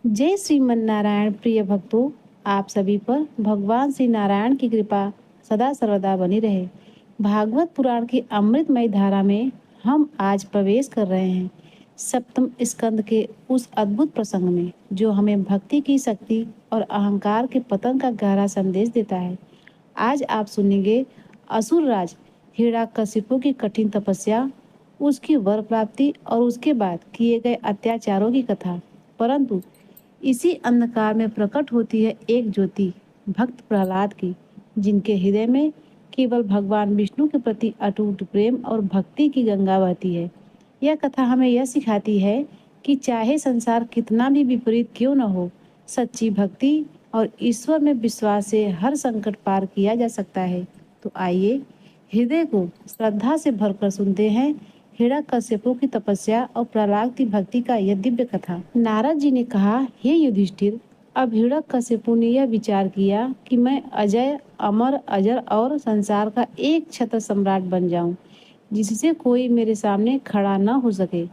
जय श्रीमन नारायण। प्रिय भक्तों, आप सभी पर भगवान श्री नारायण की कृपा सदा सर्वदा बनी रहे। भागवत पुराण की अमृतमय धारा में हम आज प्रवेश कर रहे हैं सप्तम स्कंद के उस अद्भुत प्रसंग में जो हमें भक्ति की शक्ति और अहंकार के पतन का गहरा संदेश देता है। आज आप सुनेंगे असुर राज हिरण्यकशिपु की कठिन तपस्या, उसकी वर प्राप्ति और उसके बाद किए गए अत्याचारों की कथा। परंतु इसी अंधकार में प्रकट होती है एक ज्योति, भक्त प्रहलाद की, जिनके हृदय में केवल भगवान विष्णु के प्रति अटूट प्रेम और भक्ति की गंगा बहती है। यह कथा हमें यह सिखाती है कि चाहे संसार कितना भी विपरीत क्यों न हो, सच्ची भक्ति और ईश्वर में विश्वास से हर संकट पार किया जा सकता है। तो आइए हृदय को श्रद्धा से भरकर सुनते हैं हिरण्यकशिपु की तपस्या और प्रहलाद की भक्ति का यह दिव्य कथा। नारद जी ने कहा, हे युधिष्ठिर, अब हिरण्यकशिपु ने यह विचार किया कि मैं अजय, अमर, अजर और संसार का एक छत्र सम्राट बन जाऊं, जिससे कोई मेरे सामने खड़ा न हो सके।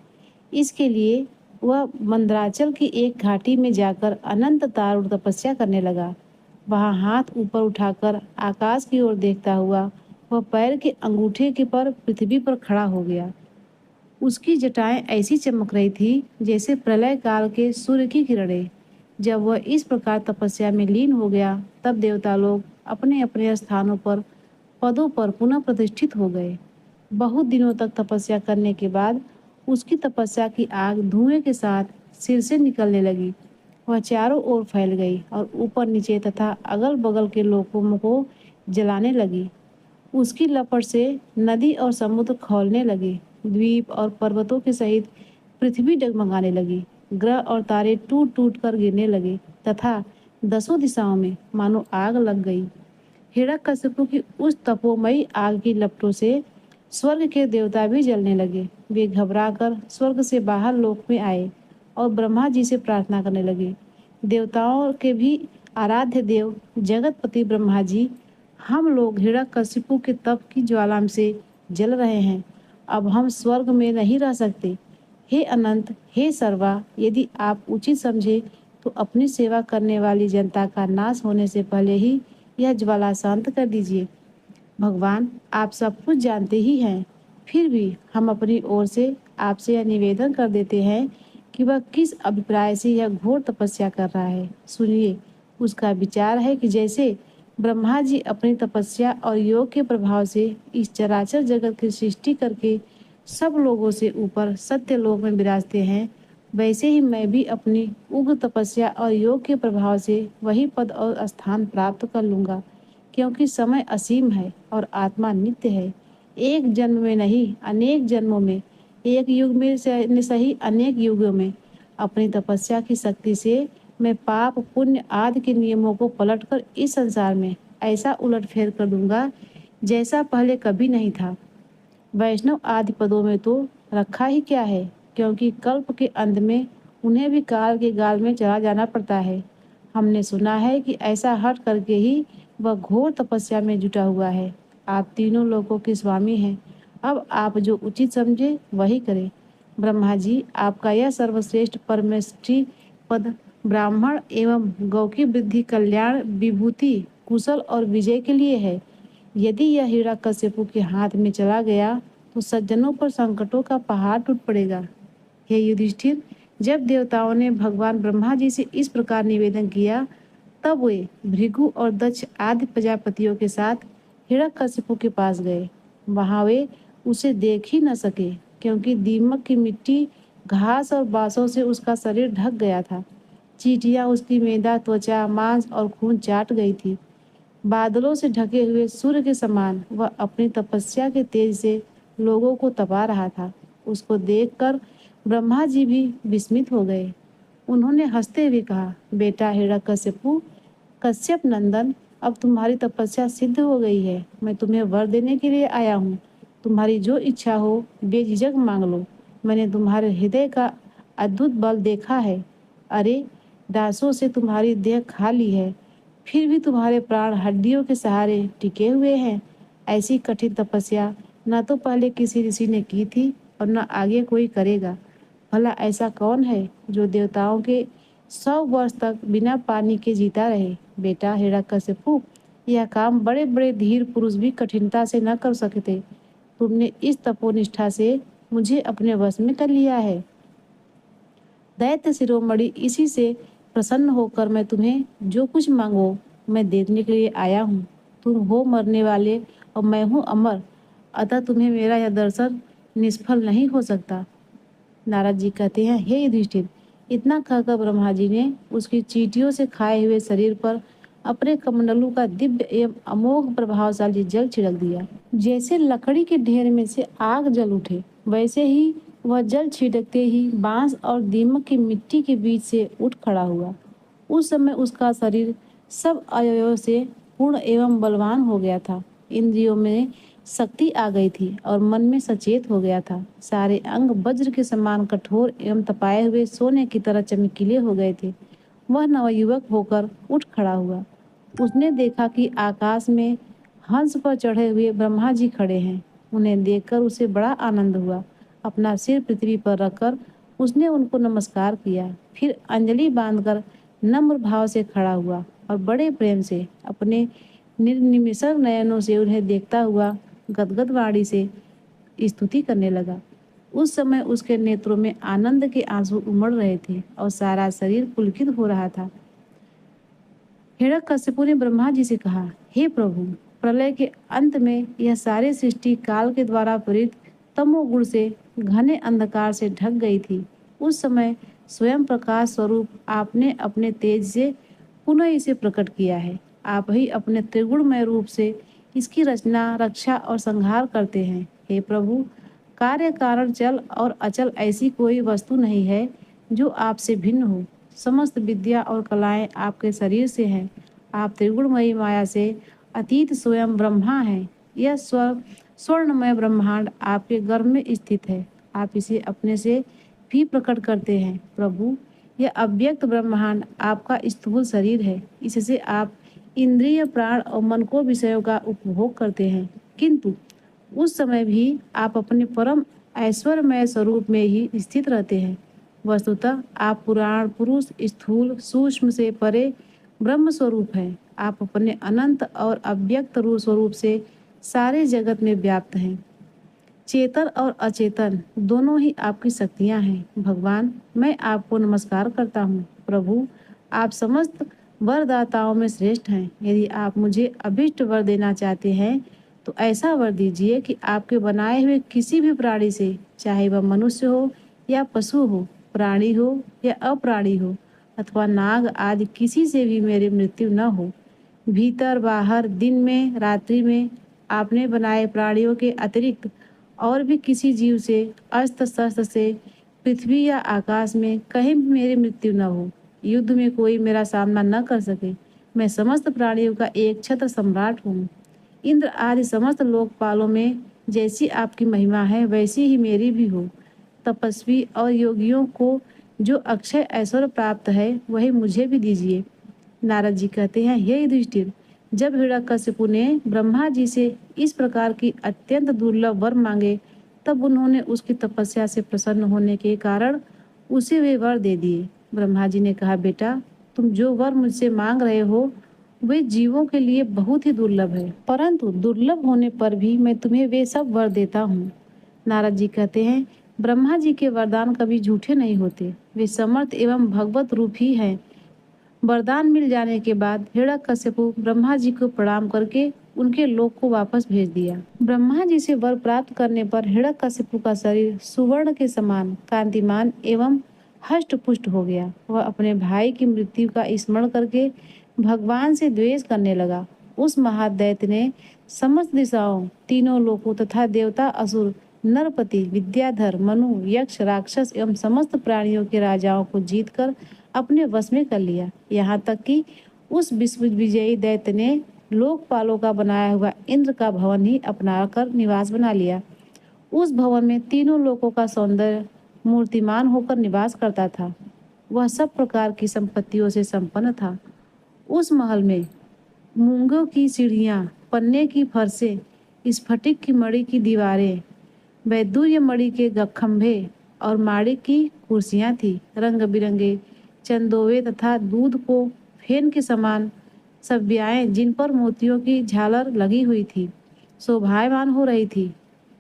इसके लिए वह मंदराचल की एक घाटी में जाकर अनंत दारुण तपस्या करने लगा। वहां हाथ ऊपर उठाकर आकाश की ओर देखता हुआ वह पैर के अंगूठे के पर पृथ्वी पर खड़ा हो गया। उसकी जटाएं ऐसी चमक रही थी जैसे प्रलय काल के सूर्य की किरणें। जब वह इस प्रकार तपस्या में लीन हो गया, तब देवता लोग अपने अपने स्थानों पर पदों पर पुनः प्रतिष्ठित हो गए। बहुत दिनों तक तपस्या करने के बाद उसकी तपस्या की आग धुएं के साथ सिर से निकलने लगी। वह चारों ओर फैल गई और ऊपर नीचे तथा अगल बगल के लोगों को जलाने लगी। उसकी लपट से नदी और समुद्र खौलने लगे। द्वीप और पर्वतों के सहित पृथ्वी डगमगाने लगी। ग्रह और तारे टूट टूट कर गिरने लगे तथा दसों दिशाओं में मानो आग लग गई। हिरण्यकशिपु की उस तपोमयी आग की लपटों से स्वर्ग के देवता भी जलने लगे। वे घबराकर स्वर्ग से बाहर लोक में आए और ब्रह्मा जी से प्रार्थना करने लगे। देवताओं के भी आराध्य देव जगतपति ब्रह्मा जी, हम लोग हिरण्यकशिपु के तप की ज्वाला से जल रहे हैं। अब हम स्वर्ग में नहीं रह सकते। हे अनंत, हे सर्वा, यदि आप उचित समझे तो अपनी सेवा करने वाली जनता का नाश होने से पहले ही यह ज्वाला शांत कर दीजिए। भगवान, आप सब कुछ जानते ही हैं, फिर भी हम अपनी ओर से आपसे यह निवेदन कर देते हैं कि वह किस अभिप्राय से यह घोर तपस्या कर रहा है। सुनिए, उसका विचार है कि जैसे ब्रह्मा जी अपनी तपस्या और योग के प्रभाव से इस चराचर जगत की सृष्टि करके सब लोगों से ऊपर सत्य लोक में विराजते हैं, वैसे ही मैं भी अपनी उग्र तपस्या और योग के प्रभाव से वही पद और स्थान प्राप्त कर लूंगा, क्योंकि समय असीम है और आत्मा नित्य है। एक जन्म में नहीं, अनेक जन्मों में, एक युग में से सही अनेक युगों में अपनी तपस्या की शक्ति से मैं पाप पुण्य आदि के नियमों को पलटकर इस संसार में ऐसा उलटफेर कर दूंगा जैसा पहले कभी नहीं था। वैष्णव आदि पदों में तो रखा ही क्या है, क्योंकि कल्प के अंत में उन्हें भी काल के गाल में चला जाना पड़ता है। हमने सुना है कि ऐसा हट करके ही वह घोर तपस्या में जुटा हुआ है। आप तीनों लोगों के स्वामी हैं। अब आप जो उचित समझे वही करें। ब्रह्मा जी, आपका यह सर्वश्रेष्ठ परमेष्ठी पद ब्राह्मण एवं गौ की वृद्धि, कल्याण, विभूति, कुशल और विजय के लिए है। यदि यह हिरण्यकशिपु के हाथ में चला गया तो सज्जनों पर संकटों का पहाड़ टूट पड़ेगा। हे युधिष्ठिर, जब देवताओं ने भगवान ब्रह्मा जी से इस प्रकार निवेदन किया, तब वे भृगु और दक्ष आदि प्रजापतियों के साथ हिरण्यकशिपु के पास गए। वहां वे उसे देख ही न सके, क्योंकि दीमक की मिट्टी, घास और बांसों से उसका शरीर ढक गया था। चींटियां उसकी मेदा, त्वचा, मांस और खून चाट गई थी। बादलों से ढके हुए सूर्य के समान वह अपनी तपस्या के तेज से लोगों को तपा रहा था। उसको देखकर ब्रह्मा जी भी विस्मित हो गए। उन्होंने हंसते हुए कहा, बेटा हिरण्यकशिपु, कश्यप नंदन, अब तुम्हारी तपस्या सिद्ध हो गई है। मैं तुम्हें वर देने के लिए आया हूँ। तुम्हारी जो इच्छा हो बेझिझक मांग लो। मैंने तुम्हारे हृदय का अद्भुत बल देखा है। अरे, दासों से तुम्हारी देह खाली है, फिर भी तुम्हारे प्राण हड्डियों के सहारे टिके हुए हैं। ऐसी कठिन तपस्या न तो पहले किसी ऋषि ने की थी और न आगे कोई करेगा। भला ऐसा कौन है जो देवताओं के 100 वर्ष तक बिना पानी के जीता रहे। बेटा हिरण्यकशिपु, यह काम बड़े बड़े धीर पुरुष भी कठिनता से न कर सकते। तुमने इस तपोनिष्ठा से मुझे अपने वश में कर लिया है। दैत्य शिरोमणि, इसी से प्रसन्न होकर मैं तुम्हें जो कुछ मांगो मैं देने के लिए आया हूँ। तुम हो मरने वाले और मैं हूँ अमर, अतः तुम्हें मेरा यह दर्शन निष्फल नहीं हो सकता। नारद जी कहते हैं, हे युधिष्ठिर, इतना कहकर ब्रह्मा जी ने उसकी चींटियों से खाए हुए शरीर पर अपने कमंडलू का दिव्य एवं अमोघ प्रभावशाली जल छिड़क दिया। जैसे लकड़ी के ढेर में से आग जल उठे, वैसे ही वह जल छिड़कते ही बांस और दीमक की मिट्टी के बीच से उठ खड़ा हुआ। उस समय उसका शरीर सब अवयवों से पूर्ण एवं बलवान हो गया था। इंद्रियों में शक्ति आ गई थी और मन में सचेत हो गया था। सारे अंग वज्र के समान कठोर एवं तपाए हुए सोने की तरह चमकीले हो गए थे। वह नवयुवक होकर उठ खड़ा हुआ। उसने देखा कि आकाश में हंस पर चढ़े हुए ब्रह्मा जी खड़े हैं। उन्हें देखकर उसे बड़ा आनंद हुआ। अपना सिर पृथ्वी पर रखकर उसने उनको नमस्कार किया। फिर अंजलि बांधकर नम्र भाव से खड़ा हुआ और बड़े प्रेम से अपने निर्निमेषक नयनों से उन्हें देखता हुआ गदगद वाणी से स्तुति करने लगा। उस समय उसके नेत्रों में आनंद के आंसू उमड़ रहे थे और सारा शरीर पुलकित हो रहा था। हिरण्यकशिपु ने ब्रह्मा जी से कहा, हे प्रभु, प्रलय के अंत में यह सारी सृष्टि काल के द्वारा प्रेरित तमोगुण से घने अंधकार से ढक गई थी। उस समय स्वयं प्रकाश स्वरूप आपने अपने तेज से पुनः इसे प्रकट किया है। आप ही अपने त्रिगुणमय रूप से इसकी रचना, रक्षा और संहार करते हैं। हे प्रभु, कार्य कारण चल और अचल ऐसी कोई वस्तु नहीं है जो आपसे भिन्न हो। समस्त विद्या और कलाएं आपके शरीर से हैं। आप त्रिगुणमयी माया से अतीत स्वयं ब्रह्मा हैं। यह स्वर्णमय ब्रह्मांड आपके गर्भ में स्थित है। आप इसे अपने से भी प्रकट करते हैं। प्रभु, यह अव्यक्त ब्रह्मांड आपका स्थूल शरीर है। इससे आप इंद्रिय, प्राण और मन को विषयों का उपभोग करते हैं, किंतु उस समय भी आप अपने परम ऐश्वर्यमय स्वरूप में ही स्थित रहते हैं। वस्तुतः आप पुराण पुरुष, स्थूल सूक्ष्म से परे ब्रह्म स्वरूप हैं। आप अपने अनंत और अव्यक्त रूप स्वरूप से सारे जगत में व्याप्त हैं। चेतन और अचेतन दोनों ही आपकी शक्तियां हैं। भगवान, मैं आपको नमस्कार करता हूँ। प्रभु, आप समस्त वरदाताओं में श्रेष्ठ हैं। यदि आप मुझे अभीष्ट वर देना चाहते हैं तो ऐसा वर दीजिए कि आपके बनाए हुए किसी भी प्राणी से, चाहे वह मनुष्य हो या पशु हो, प्राणी हो या अप्राणी हो, अथवा नाग आदि किसी से भी मेरी मृत्यु न हो। भीतर बाहर, दिन में रात्रि में आपने बनाए प्राणियों के अतिरिक्त और भी किसी जीव से, अस्त्र शस्त्र से, पृथ्वी या आकाश में कहीं भी मेरी मृत्यु न हो। युद्ध में कोई मेरा सामना न कर सके। मैं समस्त प्राणियों का एक छत्र सम्राट हूँ। इंद्र आदि समस्त लोकपालों में जैसी आपकी महिमा है वैसी ही मेरी भी हो। तपस्वी और योगियों को जो अक्षय ऐश्वर्य प्राप्त है वही मुझे भी दीजिए। नारद जी कहते हैं, हे युधिष्ठिर, जब हिरण्यकशिपु ने ब्रह्मा जी से इस प्रकार की अत्यंत दुर्लभ वर मांगे, तब उन्होंने उसकी तपस्या से प्रसन्न होने के कारण उसे वे वर दे दिए। ब्रह्मा जी ने कहा, बेटा, तुम जो वर मुझसे मांग रहे हो वे जीवों के लिए बहुत ही दुर्लभ है, परंतु दुर्लभ होने पर भी मैं तुम्हें वे सब वर देता हूँ। नारद जी कहते हैं, ब्रह्मा जी के वरदान कभी झूठे नहीं होते। वे समर्थ एवं भगवत रूप ही हैं। वरदान मिल जाने के बाद हिरण्यकशिपु ब्रह्मा जी को प्रणाम करके उनके लोक को वापस भेज दिया। ब्रह्मा जी से वर प्राप्त करने पर हिरण्यकशिपु का शरीर सुवर्ण के समान कांतिमान एवं हष्ट पुष्ट हो गया। वह अपने भाई की मृत्यु का स्मरण करके भगवान से द्वेष करने लगा। उस महादैत्य ने समस्त दिशाओं, तीनों लोकों तथा देवता, असुर, नरपति, विद्याधर, मनु, यक्ष, राक्षस एवं समस्त प्राणियों के राजाओं को जीतकर अपने वश में कर लिया। यहाँ तक कि उस विश्व विजयी दैत्य ने लोकपालों का बनाया हुआ इंद्र का भवन ही अपनाकर निवास बना लिया। उस भवन में तीनों लोकों का सौंदर्य मूर्तिमान होकर निवास करता था। वह सब प्रकार की संपत्तियों से संपन्न था। उस महल में मूंगों की सीढ़ियाँ, पन्ने की फर्शें, स्फटिक की मणि की दीवारें, वैदूर्य मणि के खंभे और माड़ी की कुर्सियाँ थी। रंग बिरंगे चंदोवे तथा दूध को फेन के समान सभ्याएं जिन पर मोतियों की झालर लगी हुई थी शोभायमान हो रही थी।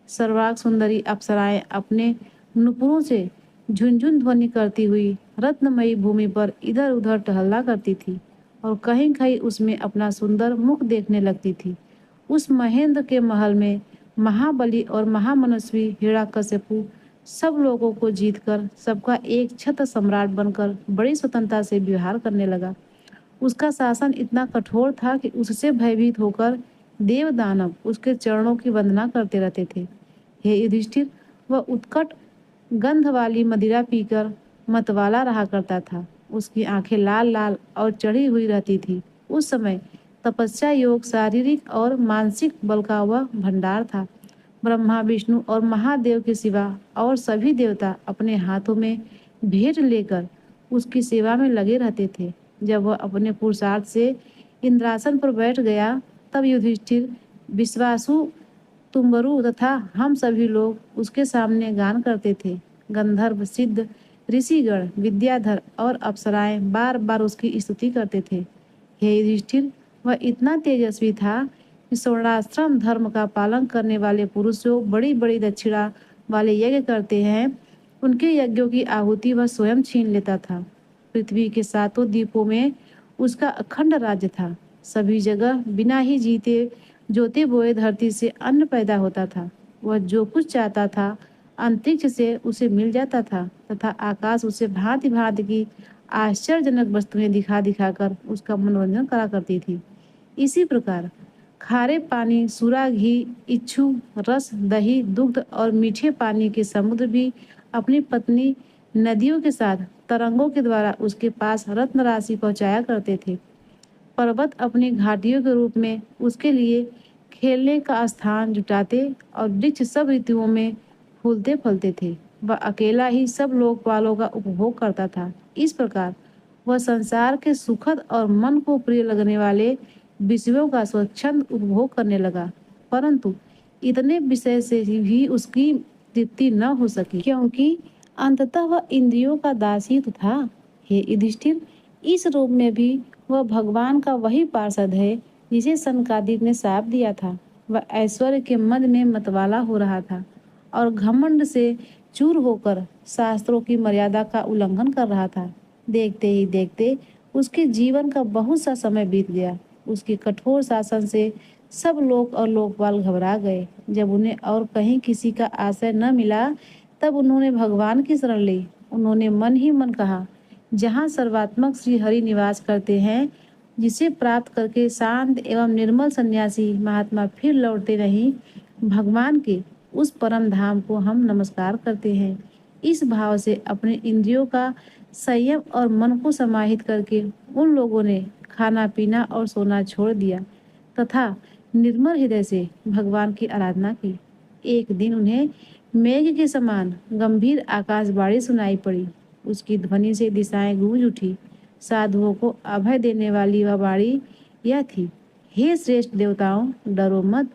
सर्वांग सुंदरी अप्सराएं अपने नुपुरों से झुनझुन ध्वनि करती हुई रत्नमयी भूमि पर इधर उधर टहला करती थी और कहीं कहीं उसमें अपना सुंदर मुख देखने लगती थी। उस महेंद्र के महल में महाबली और महामनस्वी हिरण्यकशिपु सब लोगों को जीतकर सबका एक छत्र सम्राट बनकर बड़ी स्वतंत्रता से व्यवहार करने लगा। उसका शासन इतना कठोर था कि उससे भयभीत होकर देव दानव उसके चरणों की वंदना करते रहते थे। हे युधिष्ठिर, वह उत्कट गंध वाली मदिरा पीकर मतवाला रहा करता था। उसकी आंखें लाल लाल और चढ़ी हुई रहती थी। उस समय तपस्या योग शारीरिक और मानसिक बल का वह भंडार था। ब्रह्मा विष्णु और महादेव के सिवा और सभी देवता अपने हाथों में भेंट लेकर उसकी सेवा में लगे रहते थे। जब वह अपने पुरुषार्थ से इंद्रासन पर बैठ गया तब युधिष्ठिर, विश्वासु, तुम्बरु तथा हम सभी लोग उसके सामने गान करते थे। गंधर्व, सिद्ध, ऋषिगण, विद्याधर और अप्सराएं बार बार उसकी स्तुति करते थे। हे युधिष्ठिर, वह इतना तेजस्वी था कि स्वर्णाश्रम धर्म का पालन करने वाले पुरुष जो बड़ी बड़ी दक्षिणा वाले यज्ञ करते हैं, उनके यज्ञों की आहुति वह स्वयं छीन लेता था। पृथ्वी के सातों द्वीपों में उसका अखंड राज्य था। सभी जगह बिना ही जीते जोते बोए धरती से अन्न पैदा होता था। वह जो कुछ चाहता था अंतरिक्ष से उसे मिल जाता था तथा आकाश उसे भांति भांति की आश्चर्यजनक वस्तुएं दिखा दिखाकर उसका मनोरंजन करा करती थी। इसी प्रकार खारे पानी, सूरा घी, इच्छु रस, दही, दुग्ध और मीठे पानी के समुद्र भी अपनी पत्नी नदियों के साथ तरंगों के द्वारा उसके पास रत्न राशि पहुंचाया करते थे। पर्वत अपनी घाटियों के रूप में उसके लिए खेलने का स्थान जुटाते और वृक्ष सब ऋतुओं में फूलते फलते थे। वह अकेला ही सब लोकपालों का उपभोग करता था। इस प्रकार वह संसार के सुखद और मन को प्रिय लगने वाले विषयों का स्वच्छंद उपभोग करने लगा, परंतु इतने विषय से भी उसकी तृप्ति न हो सकी, क्योंकि अंततः वह इंद्रियों का दास ही तो था। हे युधिष्ठिर, इस रूप में भी वह भगवान का वही पार्षद है जिसे सनकादिक ने शाप दिया था। वह ऐश्वर्य के मद में मतवाला हो रहा था और घमंड से चूर होकर शास्त्रों की मर्यादा का उल्लंघन कर रहा था। देखते ही देखते उसके जीवन का बहुत सा समय बीत गया। उसके कठोर शासन से सब लोग और लोकपाल घबरा गए। जब उन्हें और कहीं किसी का आश्रय न मिला तब उन्होंने भगवान की शरण ली। उन्होंने मन ही मन कहा, जहाँ सर्वात्मक श्री हरि निवास करते हैं, जिसे प्राप्त करके शांत एवं निर्मल सन्यासी महात्मा फिर लौटते नहीं, भगवान के उस परम धाम को हम नमस्कार करते हैं। इस भाव से अपने इंद्रियों का संयम और मन को समाहित करके उन लोगों ने खाना पीना और सोना छोड़ दिया तथा निर्मल हृदय से भगवान की आराधना की। एक दिन उन्हें मेघ के समान गंभीर आकाशवाणी सुनाई पड़ी। उसकी ध्वनि से दिशाएं गूंज उठी। साधुओं को अभय देने वाली वह वाणी यह थी, हे श्रेष्ठ देवताओं, डरो मत,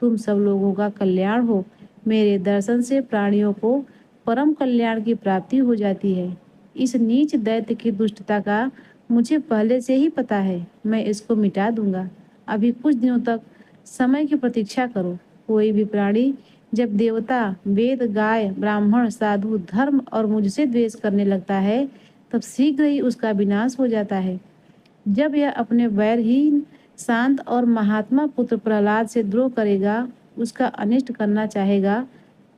तुम सब लोगों का कल्याण हो। मेरे दर्शन से प्राणियों को परम कल्याण की प्राप्ति हो जाती है। इस नीच दैत्य की दुष्टता का मुझे पहले से ही पता है। मैं इसको मिटा दूंगा। अभी कुछ दिनों तक समय की प्रतीक्षा करो। कोई भी प्राणी जब देवता, वेद, गाय, ब्राह्मण, साधु, धर्म और मुझसे द्वेष करने लगता है तब शीघ्र ही उसका विनाश हो जाता है। जब यह अपने वैरहीन, शांत और महात्मा पुत्र प्रहलाद से द्रोह करेगा, उसका अनिष्ट करना चाहेगा,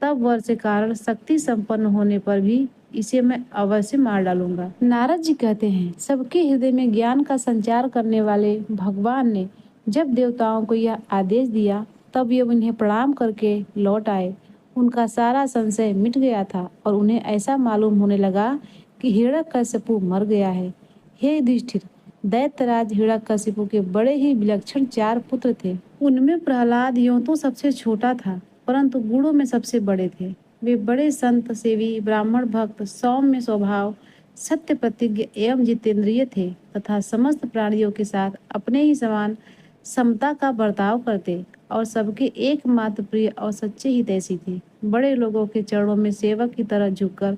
तब वर के कारण शक्ति संपन्न होने पर भी इसे मैं अवश्य मार डालूंगा। नारद जी कहते हैं, सबके हृदय में ज्ञान का संचार करने वाले भगवान ने जब देवताओं को यह आदेश दिया तब ये उन्हें प्रणाम करके लौट आए। उनका सारा संशय मिट गया था और उन्हें ऐसा मालूम होने लगा कि हिरण्यकशिपु मर गया है। हे युधिष्ठिर, दैत्यराज हिरण्यकशिपु के बड़े ही विलक्षण 4 पुत्र थे। उनमें प्रहलाद यूं तो सबसे छोटा था, परंतु गुणों में सबसे बड़े थे। वे बड़े संत सेवी, ब्राह्मण भक्त, सौम्य स्वभाव, सत्य प्रतिज्ञ एवं जितेंद्रिय थे तथा समस्त प्राणियों के साथ अपने ही समान समता का बर्ताव करते और सबके एकमात्र प्रिय और सच्चे हितैषी थे। बड़े लोगों के चरणों में सेवक की तरह झुककर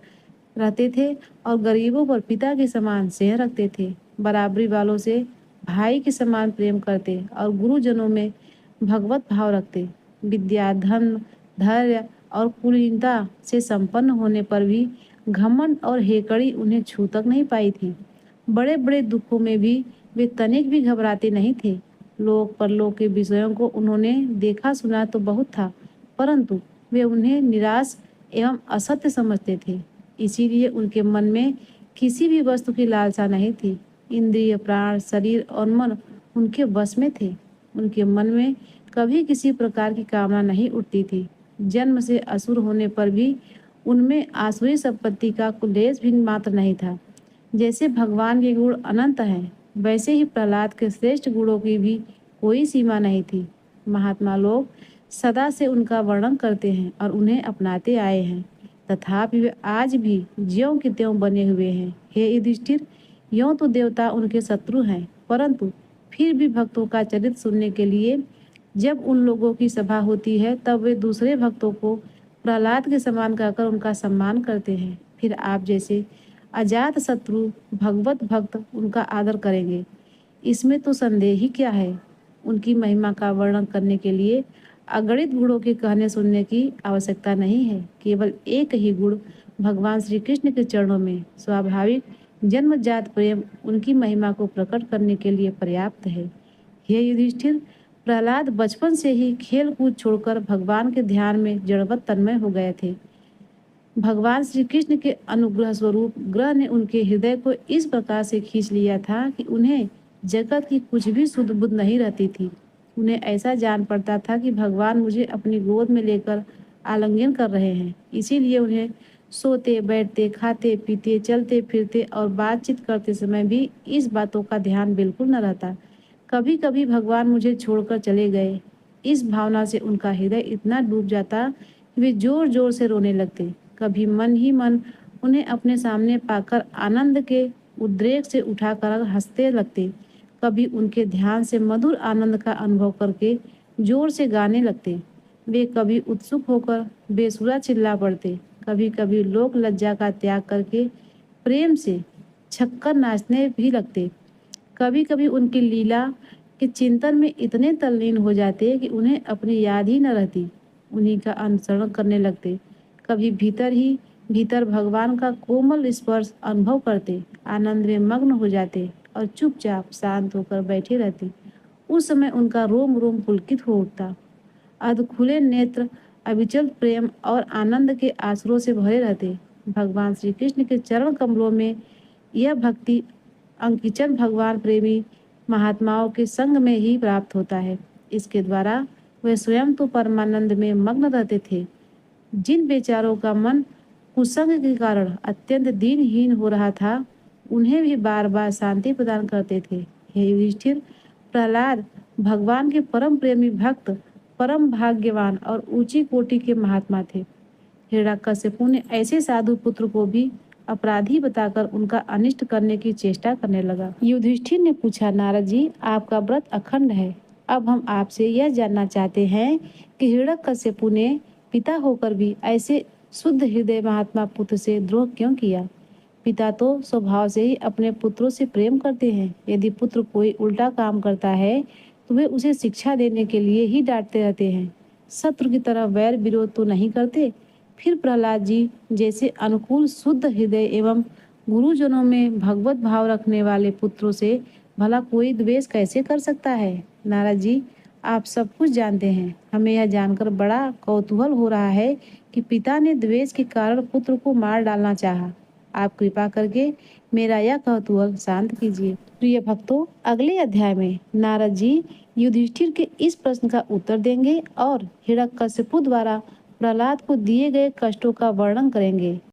रहते थे और गरीबों पर पिता के समान स्नेह रखते थे। बराबरी वालों से भाई के समान प्रेम करते और गुरुजनों में भगवत भाव रखते। विद्या, धन, धैर्य और कुलीनता से संपन्न होने पर भी घमंड और हेकड़ी उन्हें छू तक नहीं पाई थी। बड़े बड़े दुखों में भी वे तनिक भी घबराते नहीं थे। लोक परलोक के विषयों को उन्होंने देखा सुना तो बहुत था, परंतु वे उन्हें निराश एवं असत्य समझते थे। इसीलिए उनके मन में किसी भी वस्तु की लालसा नहीं थी। इंद्रिय, प्राण, शरीर और मन उनके वश में थे। उनके मन में कभी किसी प्रकार की कामना नहीं उठती थी। जन्म से असुर होने पर भी उनमें आसुरी संपत्ति का लेश भी मात्र नहीं था। जैसे भगवान के गुण अनंत हैं, वैसे ही प्रहलाद के श्रेष्ठ गुणों की भी कोई सीमा नहीं थी। महात्मा लोग सदा से उनका वर्णन करते हैं और उन्हें अपनाते आए हैं, तथापि वे आज भी ज्यों के त्यों बने हुए हैं। हे युधिष्ठिर, यों तो देवता उनके शत्रु हैं, परंतु फिर भी भक्तों का चरित्र सुनने के लिए जब उन लोगों की सभा होती है, तब वे दूसरे भक्तों को प्रहलाद के समान कहकर उनका सम्मान करते हैं। फिर आप जैसे अजात शत्रु भगवत भक्त उनका आदर करेंगे, इसमें तो संदेह ही क्या है। उनकी महिमा का वर्णन करने के लिए अगणित गुणों के कहने सुनने की आवश्यकता नहीं है। केवल एक ही गुण भगवान श्री कृष्ण के चरणों में स्वाभाविक जन्मजात प्रेम उनकी महिमा को प्रकट करने के लिए पर्याप्त है। हे युधिष्ठिर, प्रहलाद बचपन से ही खेल कूद छोड़कर भगवान के ध्यान में जड़वत तन्मय हो गए थे। भगवान श्री कृष्ण के अनुग्रह स्वरूप ग्रह ने उनके हृदय को इस प्रकार से खींच लिया था कि उन्हें जगत की कुछ भी सुध बुध नहीं रहती थी। उन्हें ऐसा जान पड़ता था कि भगवान मुझे अपनी गोद में लेकर आलिंगन कर रहे हैं। इसीलिए उन्हें सोते बैठते, खाते पीते, चलते फिरते और बातचीत करते समय भी इस बातों का ध्यान बिल्कुल न रहता। कभी कभी भगवान मुझे छोड़कर चले गए, इस भावना से उनका हृदय इतना डूब जाता कि वे जोर जोर से रोने लगते। कभी मन ही मन उन्हें अपने सामने पाकर आनंद के उद्रेक से उठाकर हंसते लगते। कभी उनके ध्यान से मधुर आनंद का अनुभव करके जोर से गाने लगते। वे कभी उत्सुक होकर बेसुरा चिल्ला पड़ते, कभी कभी लोक लज्जा का त्याग करके प्रेम से छक्कर नाचने भी लगते। कभी कभी उनकी लीला के चिंतन में इतने तल्लीन हो जाते कि उन्हें अपनी याद ही न रहती, उन्हीं का अनुसरण करने लगते। कभी भीतर ही भीतर भगवान का कोमल स्पर्श अनुभव करते, आनंद में मग्न हो जाते और चुपचाप शांत होकर बैठे रहते। उस समय उनका रोम रोम पुलकित हो उठता। अध खुले नेत्र अविचल प्रेम और आनंद के आंसुओं से भरे रहते। भगवान श्री कृष्ण के चरण कमलों में यह भक्ति अंकिचन भगवान प्रेमी महात्माओं के संग में ही प्राप्त होता है। इसके द्वारा वे स्वयं तो परमानंद में मग्न रहते थे। जिन बेचारों का मन कुसंग के कारण अत्यंत दीनहीन हो रहा था, उन्हें भी बार बार शांति प्रदान करते थे। हे युधिष्ठिर, प्रहलाद भगवान के परम प्रेमी भक्त, परम भाग्यवान और ऊंची कोटि के महात्मा थे। हिरण्यकशिपु ने ऐसे साधु पुत्र को भी अपराधी बताकर उनका अनिष्ट करने की चेष्टा करने लगा। युधिष्ठिर ने पूछा, नारद जी, आपका व्रत अखंड है। अब हम आपसे यह जानना चाहते हैं कि हिरण्यकशिपु ने पिता होकर भी ऐसे शुद्ध हृदय महात्मा पुत्र से द्रोह क्यों किया। पिता तो स्वभाव से ही अपने पुत्रों से प्रेम करते हैं। यदि पुत्र कोई उल्टा काम करता है तो वे उसे शिक्षा देने के लिए ही डांटते रहते हैं, शत्रु की तरह वैर विरोध तो नहीं करते। फिर प्रहलाद जी जैसे अनुकूल शुद्ध हृदय एवं गुरुजनों में भगवत भाव रखने वाले पुत्रों से भला कोई द्वेष कैसे कर सकता है। नारद जी, आप सब कुछ जानते हैं। हमें यह जानकर बड़ा कौतूहल हो रहा है कि पिता ने द्वेष के कारण पुत्र को मार डालना चाहा। आप कृपा करके मेरा यह कौतूहल शांत कीजिए। प्रिय भक्तों, अगले अध्याय में नारद जी युधिष्ठिर के इस प्रश्न का उत्तर देंगे और हिरण्यकशिपु द्वारा प्रहलाद को दिए गए कष्टों का वर्णन करेंगे।